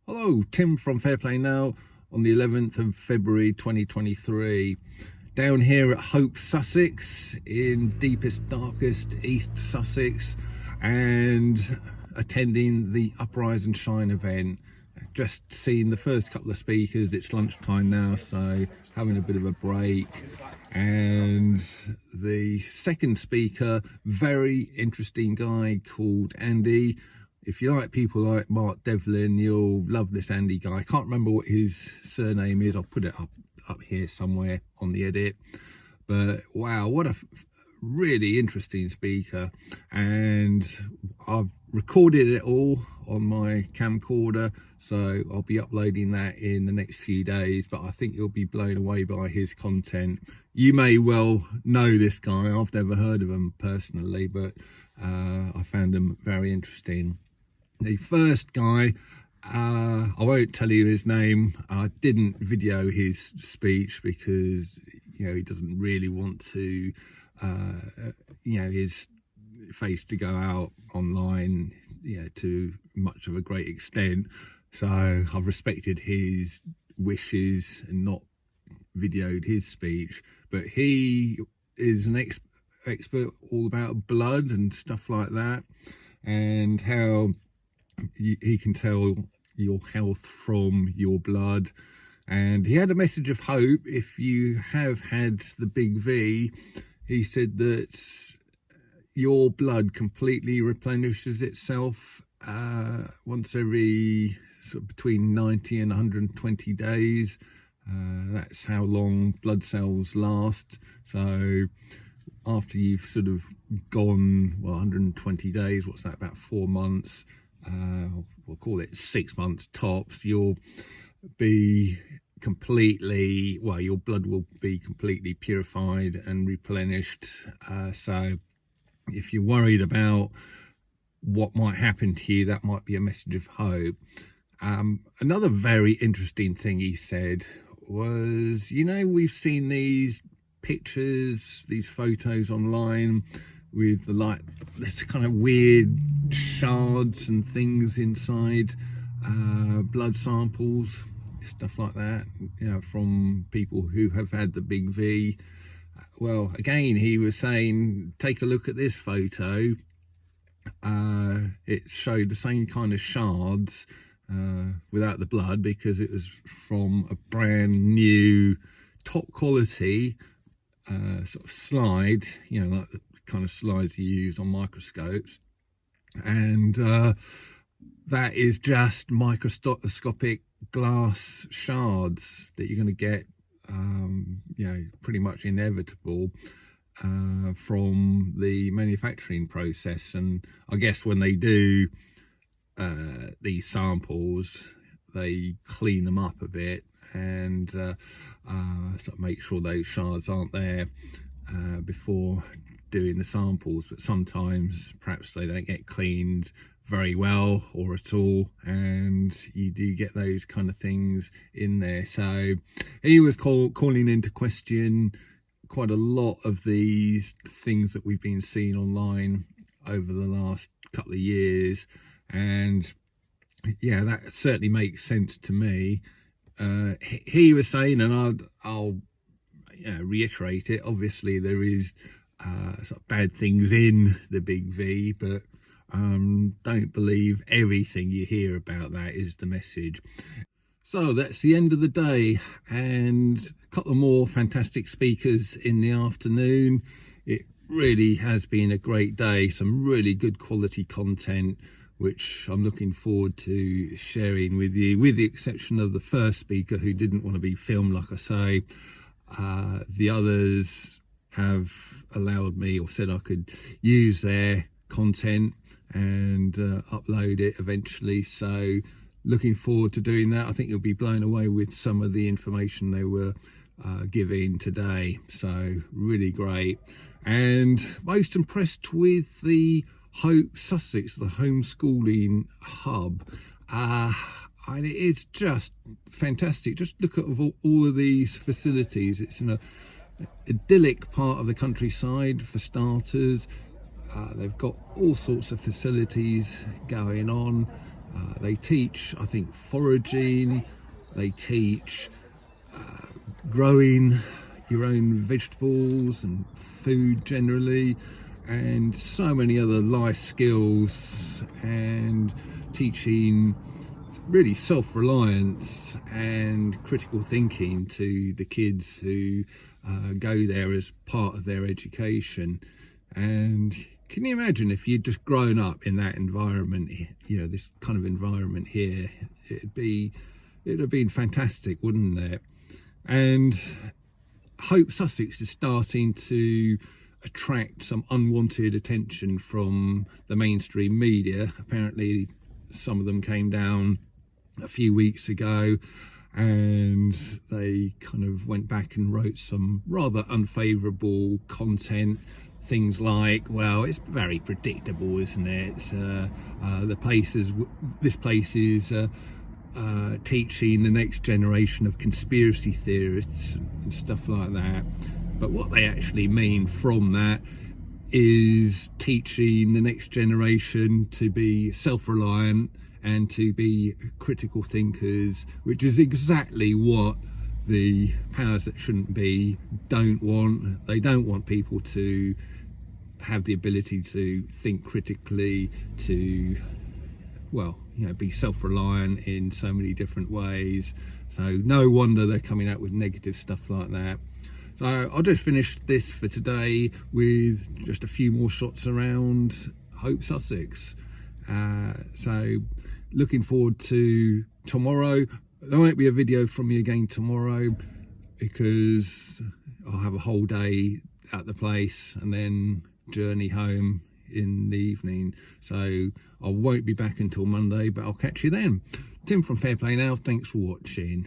Hello, Tim from Fair Play Now on the 11th of February 2023. Down here at Hope Sussex in deepest, darkest East Sussex and attending the Uprise and Shine event. Just seen the first couple of speakers. It's lunchtime now, so having a bit of a break. And the second speaker, very interesting guy called Andy. If you like people like Mark Devlin, you'll love this Andy guy. I can't remember what his surname is. I'll put it up here somewhere on the edit. But wow, what a really interesting speaker. And I've recorded it all on my camcorder, so I'll be uploading that in the next few days. But I think you'll be blown away by his content. You may well know this guy. I've never heard of him personally, but I found him very interesting. The first guy, I won't tell you his name. I didn't video his speech because, he doesn't really want to, his face to go out online, to much of a great extent. So I've respected his wishes and not videoed his speech. But he is an expert all about blood and stuff like that, and how he can tell your health from your blood. And he had a message of hope. If you have had the big V, he said that your blood completely replenishes itself once every between 90 and 120 days. That's how long blood cells last. So after you've sort of gone 120 days, what's that, about 4 months, we'll call it 6 months tops, you'll be completely, your blood will be completely purified and replenished. So if you're worried about what might happen to you, that might be a message of hope. Another very interesting thing he said was, we've seen these pictures, these photos online with this kind of weird shards and things inside blood samples, stuff like that, from people who have had the big V. Well, again, he was saying, take a look at this photo. It showed the same kind of shards without the blood, because it was from a brand new top quality sort of slide, like the kind of slides you use on microscopes. And that is just microscopic glass shards that you're going to get, pretty much inevitable from the manufacturing process. And I guess when they do these samples, they clean them up a bit and sort of make sure those shards aren't there before doing the samples. But sometimes perhaps they don't get cleaned very well or at all, and you do get those kind of things in there. So he was calling into question quite a lot of these things that we've been seeing online over the last couple of years. And yeah, that certainly makes sense to me. He was saying, and I'll reiterate it, obviously there is sort of bad things in the big V, but don't believe everything you hear about that is the message. So that's the end of the day, and a couple more fantastic speakers in the afternoon. It really has been a great day, some really good quality content, which I'm looking forward to sharing with you, with the exception of the first speaker who didn't want to be filmed, like I say. The others have allowed me, or said I could use their content and upload it eventually. So looking forward to doing that. I think you'll be blown away with some of the information they were giving today. So really great. And most impressed with the Hope Sussex, the homeschooling hub. And it is just fantastic. Just look at all of these facilities. It's in a idyllic part of the countryside for starters. They've got all sorts of facilities going on. They teach, I think, foraging, they teach growing your own vegetables and food generally, and so many other life skills, and teaching really self-reliance and critical thinking to the kids who go there as part of their education. And can you imagine if you'd just grown up in that environment, you know, this kind of environment here? It'd have been fantastic, wouldn't it? And Hope Sussex is starting to attract some unwanted attention from the mainstream media. Apparently some of them came down a few weeks ago and they kind of went back and wrote some rather unfavourable content. Things like, well, it's very predictable, isn't it? This place is teaching the next generation of conspiracy theorists and stuff like that. But what they actually mean from that is teaching the next generation to be self-reliant and to be critical thinkers, which is exactly what the powers that shouldn't be don't want. They don't want people to have the ability to think critically, to, well, you know, be self-reliant in so many different ways. So no wonder they're coming out with negative stuff like that. So I'll just finish this for today with just a few more shots around Hope Sussex. So looking forward to tomorrow. There won't be a video from me again tomorrow because I'll have a whole day at the place and then journey home in the evening. So I won't be back until Monday, but I'll catch you then. Tim from Fair Play Now, thanks for watching.